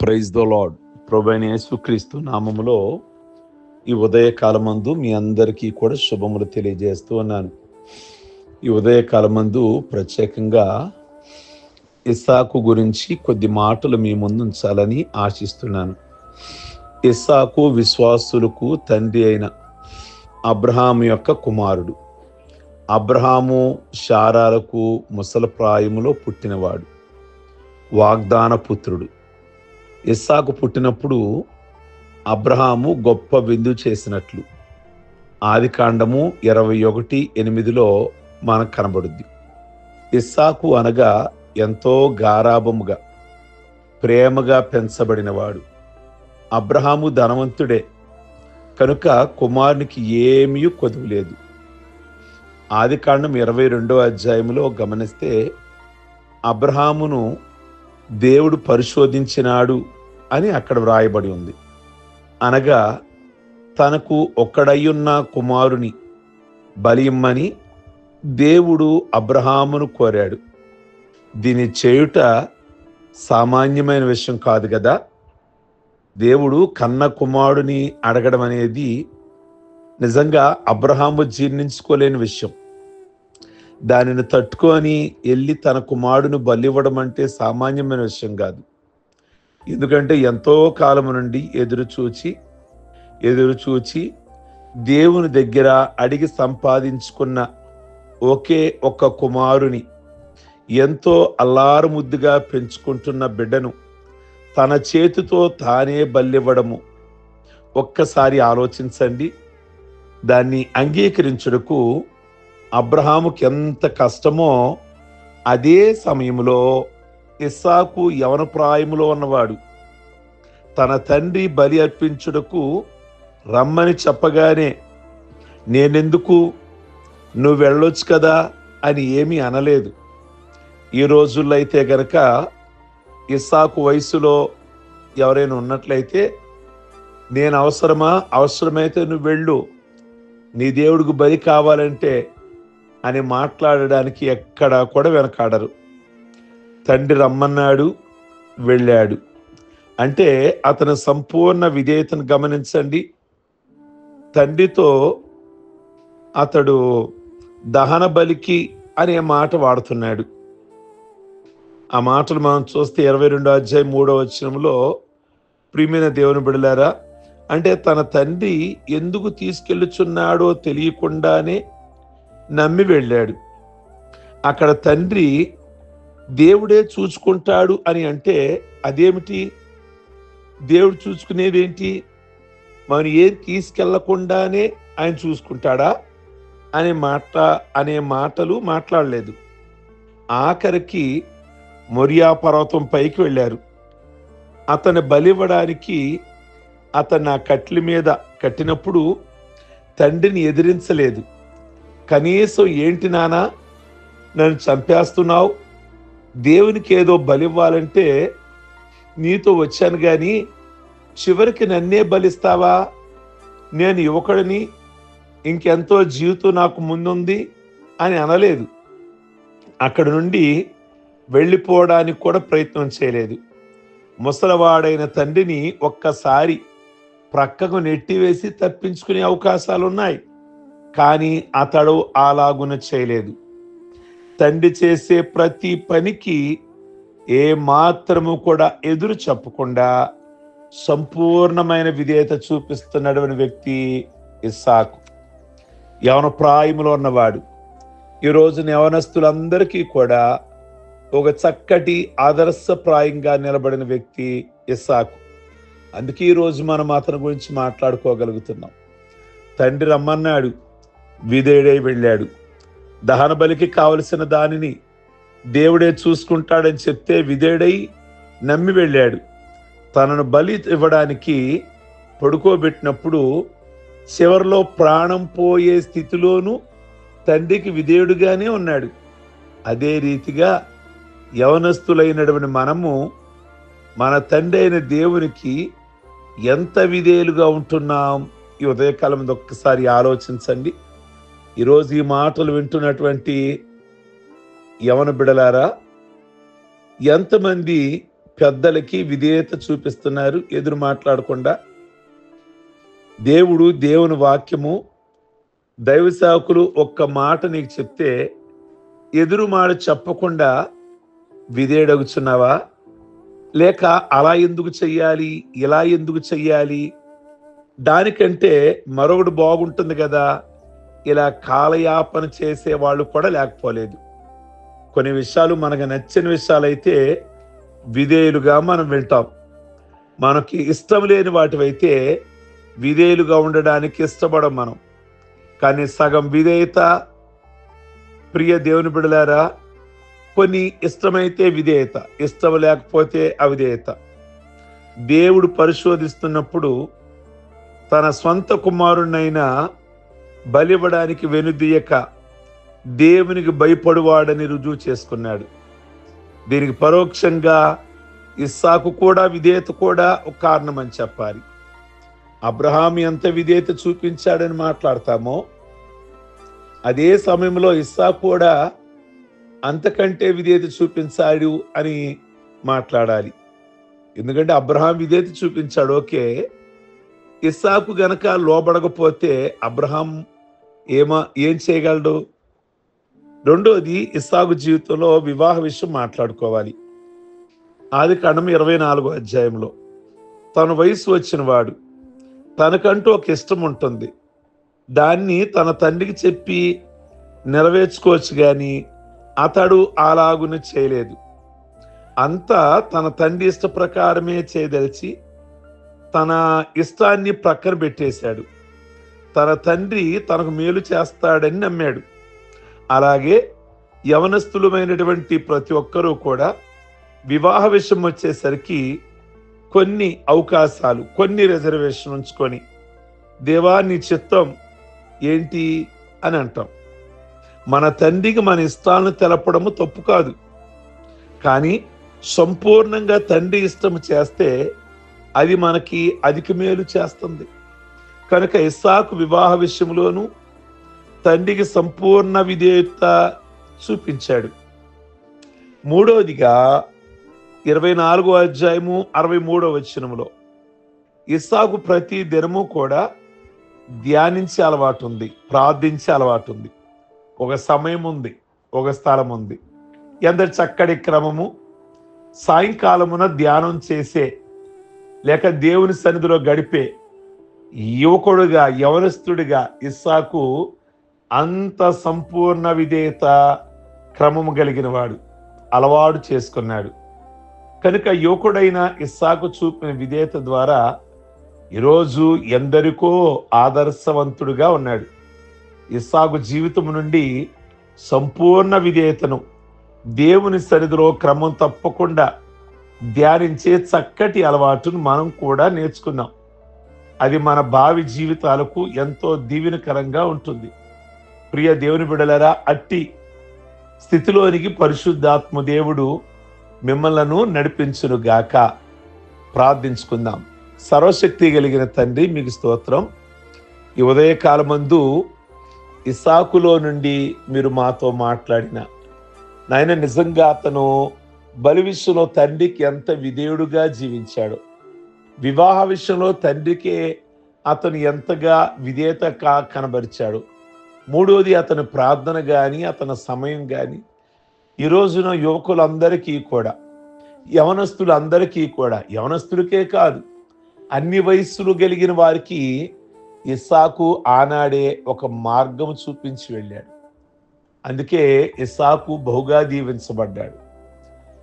Praise the lord. ప్రభువైన యేసుక్రీస్తు నామములో ఈ ఉదయకాలమందు మీ అందరికీ కూడా శుభములు తెలియజేస్తూ ఉన్నాను. ఈ ఉదయకాలమందు ప్రత్యేకంగా ఇస్సాకు గురించి కొద్ది మాటలు మీ ముందు ఉంచాలని ఆశిస్తున్నాను. ఇస్సాకు విశ్వాసులకు తండ్రి అయిన అబ్రహాము యొక్క కుమారుడు. అబ్రహాము శారాలకు ముసలప్రాయములో పుట్టినవాడు, వాగ్దాన పుత్రుడు. ఇస్సాకు పుట్టినప్పుడు అబ్రహాము గొప్ప విందు చేసినట్లు ఆదికాండము 21:8 మనకు కనబడుద్ది. ఇస్సాకు అనగా ఎంతో గారాబముగా ప్రేమగా పెంచబడినవాడు. అబ్రహాము ధనవంతుడే కనుక కుమారునికి ఏమీ కొదువులేదు. ఆదికాండం 22 గమనిస్తే అబ్రహామును దేవుడు పరిశోధించినాడు అని అక్కడ వ్రాయబడి ఉంది. అనగా తనకు ఒక్కడయ్యున్న కుమారుని బలి ఇమ్మని దేవుడు అబ్రహామును కోరాడు. దీన్ని చేయుట సామాన్యమైన విషయం కాదు కదా. దేవుడు కన్న కుమారుని అడగడం అనేది నిజంగా అబ్రహాము జీర్ణించుకోలేని విషయం. దానిని తట్టుకొని వెళ్ళి తన కుమారుడును బలివ్వడం అంటే సామాన్యమైన విషయం కాదు. ఎందుకంటే ఎంతో కాలం నుండి ఎదురు చూచి దేవుని దగ్గర అడిగి సంపాదించుకున్న ఒకే ఒక్క కుమారుని, ఎంతో అల్లారు ముద్దుగా పెంచుకుంటున్న బిడ్డను తన చేతితో తానే బలివ్వడము ఒక్కసారి ఆలోచించండి. దాన్ని అంగీకరించుటకు అబ్రహాముకి ఎంత కష్టమో, అదే సమయంలో ఇస్సాకు యవన ప్రాయములో ఉన్నవాడు. తన తండ్రి బలి అర్పించుటకు రమ్మని చెప్పగానే నేనెందుకు, నువ్వు వెళ్ళొచ్చు కదా అని ఏమీ అనలేదు. ఈ రోజుల్లో అయితే గనక ఇస్సాకు వయసులో ఎవరైనా ఉన్నట్లయితే, నేను అవసరమైతే నువ్వు వెళ్ళు, నీ దేవుడికి బలి కావాలంటే అని మాట్లాడడానికి ఎక్కడా కూడా వెనకాడరు. తండ్రి రమ్మన్నాడు, వెళ్ళాడు అంటే అతని సంపూర్ణ విధేయతను గమనించండి. తండ్రితో అతడు దహన బలికి అనే మాట వాడుతున్నాడు. ఆ మాటలు మనం చూస్తే 22:3 ప్రియమైన దేవుని బిడ్డలారా, అంటే తన తండ్రి ఎందుకు తీసుకెళ్ళుచున్నాడో తెలియకుండానే నమ్మి వెళ్ళాడు. అక్కడ తండ్రి దేవుడే చూసుకుంటాడు అని అంటే అదేమిటి? దేవుడు చూసుకునేదేంటి? మనం ఏం తీసుకెళ్లకుండానే ఆయన చూసుకుంటాడా అనే మాటలు మాట్లాడలేదు. ఆఖరికి మొరియా పర్వతం పైకి వెళ్ళారు. అతను బలివ్వడానికి అతను ఆ కట్ల మీద కట్టినప్పుడు తండ్రిని ఎదిరించలేదు. కనీసం ఏంటి నానా నన్ను చంపేస్తున్నావు, దేవునికి ఏదో బలివ్వాలంటే నీతో వచ్చాను కానీ చివరికి నన్నే బలిస్తావా? నేను యువకుడిని, ఇంకెంతో జీవితం నాకు ముందుంది అని అనలేదు. అక్కడి నుండి వెళ్ళిపోవడానికి కూడా ప్రయత్నం చేయలేదు. ముసలివాడైన తండ్రిని ఒక్కసారి ప్రక్కకు నెట్టివేసి తప్పించుకునే అవకాశాలు ఉన్నాయి, కానీ అతడు అలాగున చేయలేదు. తండ్రి చేసే ప్రతి పనికి ఏ మాత్రము కూడా ఎదురు చెప్పకుండా సంపూర్ణమైన విధేయత చూపిస్తున్నటువంటి వ్యక్తి ఇస్సాకు. యవన ప్రాయములో ఉన్నవాడు. ఈ రోజున యవనస్తులందరికీ కూడా ఒక చక్కటి ఆదర్శప్రాయంగా నిలబడిన వ్యక్తి ఇస్సాకు. అందుకే ఈరోజు మనం అతని గురించి మాట్లాడుకోగలుగుతున్నాం. తండ్రి రమ్మన్నాడు, విధేయుడై వెళ్ళాడు. దహన బలికి కావలసిన దానిని దేవుడే చూసుకుంటాడని చెప్తే విధేయుడై నమ్మి వెళ్ళాడు. తనను బలి ఇవ్వడానికి పడుకోబెట్టినప్పుడు చివరిలో ప్రాణం పోయే స్థితిలోనూ తండ్రికి విధేయుడుగానే ఉన్నాడు. అదే రీతిగా యవనస్తులైనటువంటి మనము మన తండ్రి అయిన దేవునికి ఎంత విధేయులుగా ఉంటున్నాం? ఈ ఉదయకాలం ఒక్కసారి ఆలోచించండి. ఈరోజు ఈ మాటలు వింటున్నటువంటి యవన బిడలారా, ఎంతమంది పెద్దలకి విధేయత చూపిస్తున్నారు, ఎదురు మాట్లాడకుండా. దేవుని వాక్యము, దైవ సేవకులు ఒక్క మాట నీకు చెప్తే ఎదురు మాట చెప్పకుండా విధేయుడగుచున్నావా? లేక అలా ఎందుకు చెయ్యాలి, ఇలా ఎందుకు చెయ్యాలి, దానికంటే మరొకటి బాగుంటుంది కదా, ఇలా కాలయాపన చేసే వాళ్ళు కూడా లేకపోలేదు. కొన్ని విషయాలు మనకు నచ్చిన విషయాలైతే విధేయులుగా మనం వింటాం. మనకి ఇష్టం లేని వాటివైతే విధేయులుగా ఉండడానికి ఇష్టపడం మనం. కానీ సగం విధేయత, ప్రియ దేవుని బిడ్డలారా, కొన్ని ఇష్టమైతే విధేయత, ఇష్టం లేకపోతే అవిధేయత. దేవుడు పరిశోధిస్తున్నప్పుడు తన స్వంత కుమారుణ్ణైనా బలివ్వడానికి వెనుదీయక దేవునికి భయపడువాడని రుజువు చేసుకున్నాడు. దీనికి పరోక్షంగా ఇస్సాకు కూడా విధేయత కూడా ఒక కారణం అని చెప్పాలి. అబ్రహాం ఎంత విధేయత చూపించాడని మాట్లాడతామో, అదే సమయంలో ఇస్సాకు కూడా అంతకంటే విధేయత చూపించాడు అని మాట్లాడాలి. ఎందుకంటే అబ్రహాం విధేయత చూపించాడు, ఓకే. ఇస్సాకు గనక లోబడకపోతే అబ్రహాం ఏం చేయగలడు? రెండోది, ఇస్సాకు జీవితంలో వివాహ విషయం మాట్లాడుకోవాలి. ఆదికాండం 24వ అధ్యాయంలో తన వయసు వచ్చిన వాడు, తనకంటూ ఒక ఇష్టం ఉంటుంది, దాన్ని తన తండ్రికి చెప్పి నెరవేర్చుకోవచ్చు, కానీ అతడు అలాగున చేయలేదు. అంతా తన తండ్రి ఇష్ట ప్రకారమే చేయదలిచి తన ఇష్టాన్ని ప్రక్కన పెట్టేశాడు. తన తండ్రి తనకు మేలు చేస్తాడని నమ్మాడు. అలాగే యవనస్తులమైనటువంటి ప్రతి ఒక్కరూ కూడా వివాహ విషయం వచ్చేసరికి కొన్ని అవకాశాలు, కొన్ని రిజర్వేషన్ ఉంచుకొని, దేవా నీ చిత్తం ఏంటి అని అంటాం. మన తండ్రికి మన ఇష్టాలను తెలపడము తప్పు కాదు, కానీ సంపూర్ణంగా తండ్రి ఇష్టం చేస్తే అది మనకి అధిక మేలు చేస్తుంది. కనుక ఇస్సాకు వివాహ విషయంలోనూ తండ్రికి సంపూర్ణ విధేయత చూపించాడు. మూడవదిగా 24వ అధ్యాయము 63వ వచనములో ఇస్సాకు ప్రతి దినము కూడా ధ్యానించే అలవాటు ఉంది, ప్రార్థించే అలవాటు ఉంది. ఒక సమయం ఉంది, ఒక స్థలం ఉంది. ఎంత చక్కటి క్రమము! సాయంకాలమున ధ్యానం చేసే లేక దేవుని సన్నిధిలో గడిపే యువకుడుగా, యవనస్తుడిగా ఇస్సాకు అంత సంపూర్ణ విధేయత క్రమము కలిగిన వాడు, అలవాటు చేసుకున్నాడు. కనుక యువకుడైన ఇస్సాకు చూపిన విధేయత ద్వారా ఈరోజు ఎందరికో ఆదర్శవంతుడుగా ఉన్నాడు. ఇస్సాకు జీవితం నుండి సంపూర్ణ విధేయతను, దేవుని సన్నిధిలో క్రమం తప్పకుండా ధ్యానించే చక్కటి అలవాటును మనం కూడా నేర్చుకున్నాం. అది మన భావి జీవితాలకు ఎంతో దీవెనకరంగా ఉంటుంది. ప్రియ దేవుని బిడ్డలారా, అట్టి స్థితిలోనికి పరిశుద్ధాత్మ దేవుడు మిమ్మలను నడిపించును గాక. ప్రార్థించుకుందాం. సర్వశక్తి కలిగిన తండ్రి, మీకు స్తోత్రం. ఈ ఉదయకాలమందు ఇస్సాకులో నుండి మీరు మాతో మాట్లాడిన నాయన, నిజంగా అతను బలి విషయంలో తండ్రికి ఎంత విధేయుడుగా జీవించాడు, వివాహ విషయంలో తండ్రికే అతను ఎంతగా విధేయత కనబరిచాడు. మూడోది, అతని ప్రార్థన కానీ అతని సమయం కానీ ఈ రోజున యువకులందరికీ కూడా, యవనస్తులందరికీ కూడా, యవనస్తులకే కాదు అన్ని వయస్సులు కలిగిన వారికి ఇస్సాకు ఆనాడే ఒక మార్గం చూపించి వెళ్ళాడు. అందుకే ఇస్సాకు బహుగా దీవించబడ్డాడు.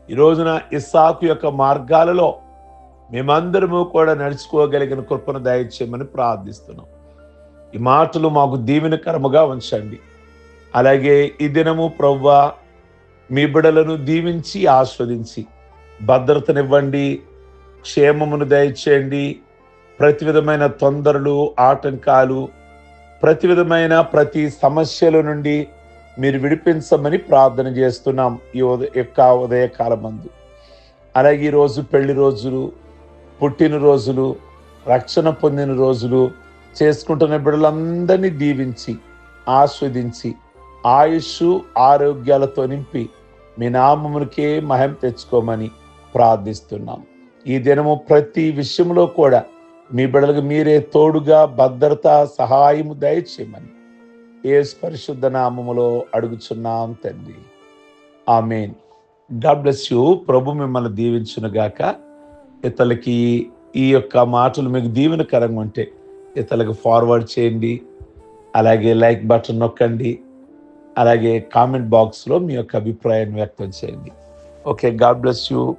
ఈ రోజున ఇస్సాకు యొక్క మార్గాలలో మేమందరము కూడా నడుచుకోగలిగిన కృపను దయచేయమని ప్రార్థిస్తున్నాం. ఈ మాటలు మాకు దీవెనకరముగా ఉంచండి. అలాగే ఈ దినము ప్రభువా, మీ బిడ్డలను దీవించి ఆస్వాదించి భద్రతనివ్వండి, క్షేమమును దయచేయండి. ప్రతి విధమైన తొందరలు, ఆటంకాలు, ప్రతి సమస్యల నుండి మీరు విడిపించమని ప్రార్థన చేస్తున్నాం ఈ ఉదయకాలమందు. అలాగే ఈరోజు పెళ్లి రోజులు, పుట్టినరోజులు, రక్షణ పొందిన రోజులు చేసుకుంటున్న బిడ్డలందరినీ దీవించి ఆస్వాదించి ఆయుష్ ఆరోగ్యాలతో నింపి మీ నామమునికే మహిమ తెచ్చుకోమని ప్రార్థిస్తున్నాం. ఈ దినము ప్రతి విషయంలో కూడా మీ బిడ్డలకు మీరే తోడుగా భద్రత సహాయము దయచేయమని యేసు పరిశుద్ధ నామములో అడుగుచున్నాం తండ్రి. ఆమేన్. God bless you. ప్రభు మిమ్మల్ని దీవించును గాక. ఇతరులకి ఈ యొక్క మాటలు మీకు దీవెనకరంగా ఉంటే ఇతరులకు ఫార్వర్డ్ చేయండి. అలాగే లైక్ బటన్ నొక్కండి. అలాగే కామెంట్ బాక్స్లో మీ యొక్క అభిప్రాయాన్ని వ్యక్తం చేయండి. Okay, God bless you.